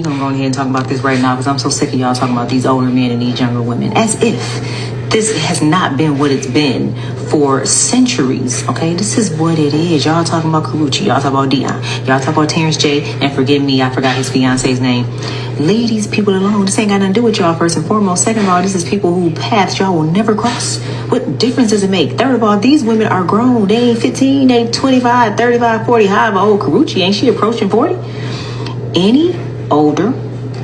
We're gonna go ahead and talk about this right now because I'm so sick of y'all talking about these older men and these younger women as if this has not been what it's been for centuries. Okay, this is what it is. Y'all talking about Karuchi, y'all talking about Dion, y'all talking about Terrence J, and forgive me, I forgot his fiance's name. Leave these people alone. This ain't got nothing to do with y'all, first and foremost. Second of all, this is people who paths y'all will never cross. What difference does it make? Third of all, these women are grown. They ain't 15, they ain't 25, 35, 40, however old. Karuchi, ain't she approaching 40? Any older,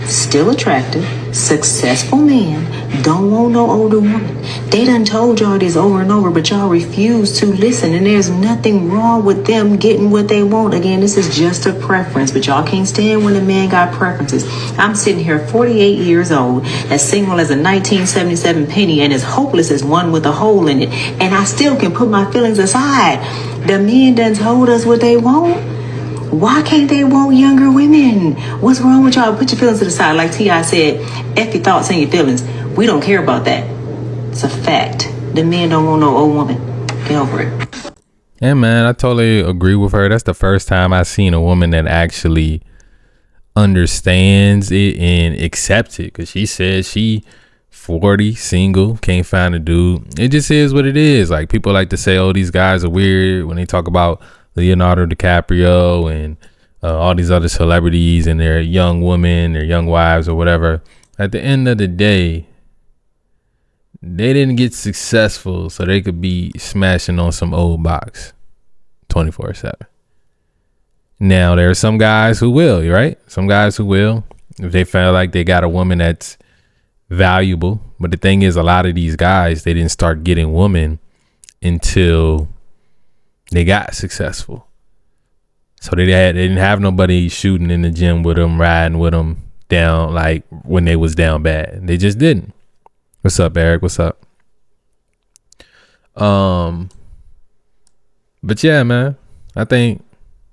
still attractive, successful man don't want no older woman. They done told y'all this over and over, but y'all refuse to listen, and there's nothing wrong with them getting what they want. Again, this is just a preference, but y'all can't stand when a man got preferences. I'm sitting here 48 years old, as single as a 1977 penny, and as hopeless as one with a hole in it, and I still can put my feelings aside. The men done told us what they want. Why can't they want younger women? What's wrong with y'all? Put your feelings to the side. Like T.I. said, F your thoughts and your feelings. We don't care about that. It's a fact. The men don't want no old woman. Get over it. Yeah, man, I totally agree with her. That's the first time I've seen a woman that actually understands it and accepts it. Because she says she 40, single, can't find a dude. It just is what it is. Like, people like to say, oh, these guys are weird when they talk about Leonardo DiCaprio and all these other celebrities and their young women, their young wives or whatever. At the end of the day, they didn't get successful so they could be smashing on some old box 24/7. Now, there are some guys who will, right? Some guys who will, if they feel like they got a woman that's valuable. But the thing is, a lot of these guys, they didn't start getting women until they got successful. So they didn't have nobody shooting in the gym with them, riding with them down, like when they was down bad. They just didn't. What's up, Eric? What's up? But yeah, man, I think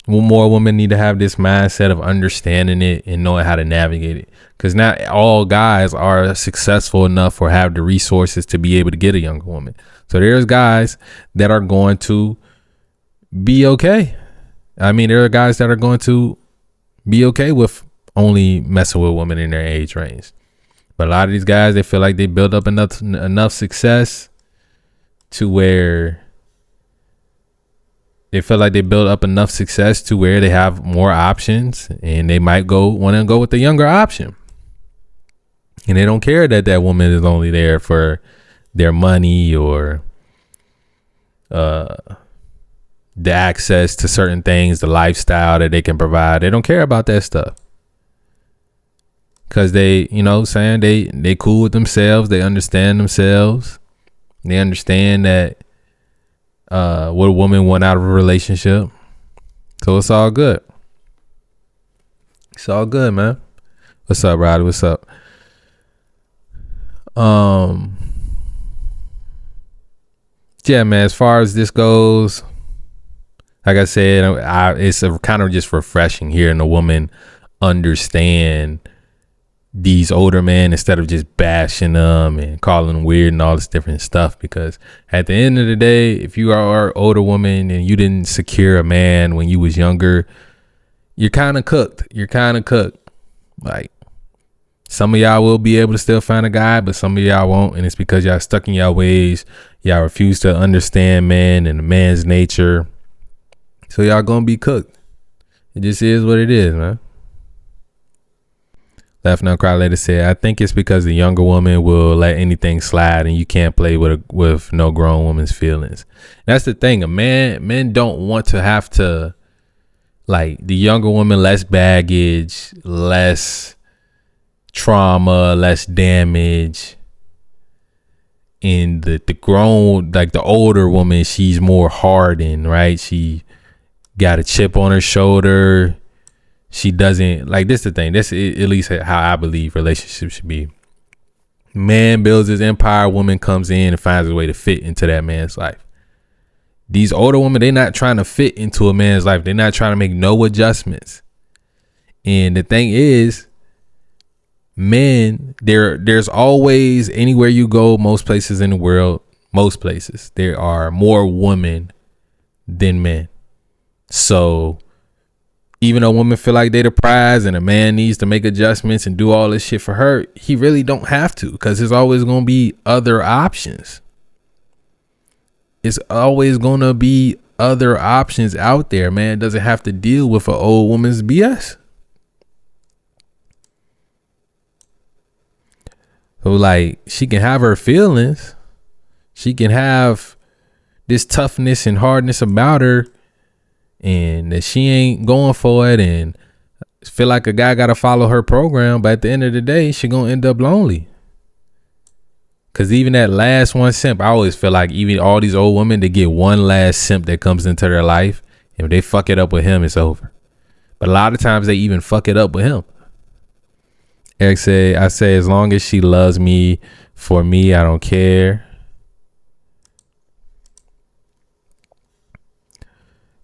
more women need to have this mindset of understanding it and knowing how to navigate it. Because not all guys are successful enough or have the resources to be able to get a younger woman. So there's guys that are going to be okay. I mean, there are guys that are going to be okay with only messing with women in their age range. But a lot of these guys, they feel like they built up enough success to where they have more options, and they might want to go with the younger option. And they don't care that that woman is only there for their money or the access to certain things, the lifestyle that they can provide. They don't care about that stuff. Because they, you know, saying they cool with themselves. They understand themselves. They understand that what a woman want out of a relationship. So it's all good. It's all good, man. What's up, Roddy? What's up? Yeah, man, as far as this goes, like I said, it's kind of just refreshing hearing a woman understand these older men instead of just bashing them and calling them weird and all this different stuff. Because at the end of the day, if you are an older woman and you didn't secure a man when you was younger, you're kind of cooked. Like, some of y'all will be able to still find a guy, but some of y'all won't. And it's because y'all stuck in y'all ways. Y'all refuse to understand men and the man's nature. So y'all gonna be cooked. It just is what it is, man. Laugh Now Cry Later said, I think it's because the younger woman will let anything slide and you can't play with no grown woman's feelings. That's the thing. Men don't want to have to, like, the younger woman, less baggage, less trauma, less damage. And the grown, like the older woman, she's more hardened, right? She got a chip on her shoulder. She doesn't, like, this is the thing. That's at least how I believe relationships should be. Man builds his empire. Woman comes in and finds a way to fit into that man's life. These older women, they're not trying to fit into a man's life. They're not trying to make no adjustments. And the thing is, men, there's always, anywhere you go, most places in the world, most places, there are more women than men. So Even though women feel like they the prize and a man needs to make adjustments and do all this shit for her, he really don't have to, because there's always going to be other options. It's always going to be other options out there. Man doesn't have to deal with an old woman's BS. So like, she can have her feelings. She can have this toughness and hardness about her, and that she ain't going for it and feel like a guy got to follow her program. But at the end of the day, she going to end up lonely. Because even that last one simp, I always feel like even all these old women, they get one last simp that comes into their life. And if they fuck it up with him, it's over. But a lot of times they even fuck it up with him. Eric said, I say, as long as she loves me for me, I don't care.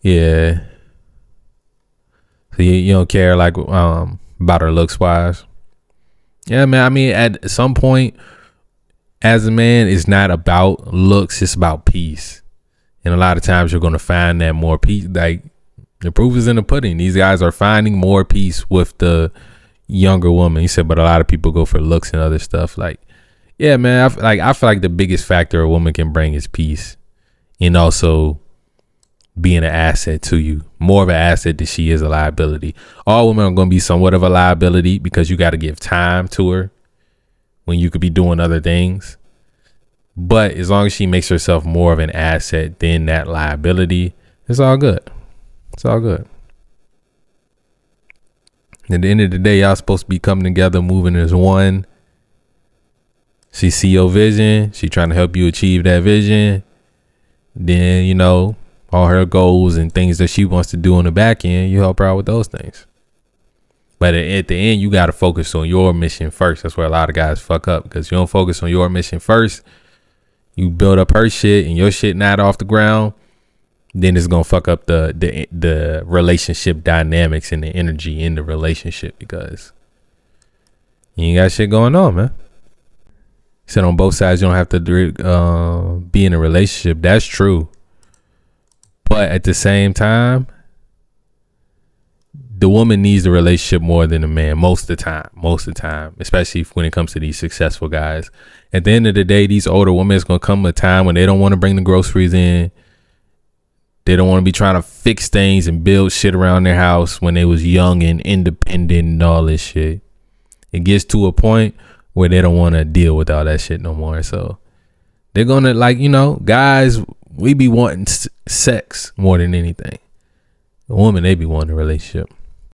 Yeah. So you don't care like about her looks wise. Yeah, man. I mean, at some point, as a man, it's not about looks, it's about peace. And a lot of times you're gonna find that more peace. Like, the proof is in the pudding. These guys are finding more peace with the younger woman. He said, but a lot of people go for looks and other stuff. Like, yeah, man. I feel like the biggest factor a woman can bring is peace, and also being an asset to you. More of an asset than she is a liability. All women are going to be somewhat of a liability because you got to give time to her when you could be doing other things. But as long as she makes herself more of an asset than that liability, it's all good. It's all good. At the end of the day, y'all supposed to be coming together, moving as one. She see your vision. She trying to help you achieve that vision. Then, you know, all her goals and things that she wants to do on the back end, you help her out with those things. But at the end, you got to focus on your mission first. That's where a lot of guys fuck up, because you don't focus on your mission first. You build up her shit and your shit not off the ground, then it's going to fuck up the relationship dynamics and the energy in the relationship, because you ain't got shit going on, man. He said on both sides, you don't have to be in a relationship. That's true. But at the same time, the woman needs the relationship more than the man most of the time, especially when it comes to these successful guys. At the end of the day, these older women, it's going to come a time when they don't want to bring the groceries in. They don't want to be trying to fix things and build shit around their house when they was young and independent and all this shit. It gets to a point where they don't want to deal with all that shit no more. So they're going to, like, you know, guys, we be wanting sex more than anything. The woman, they be wanting a relationship.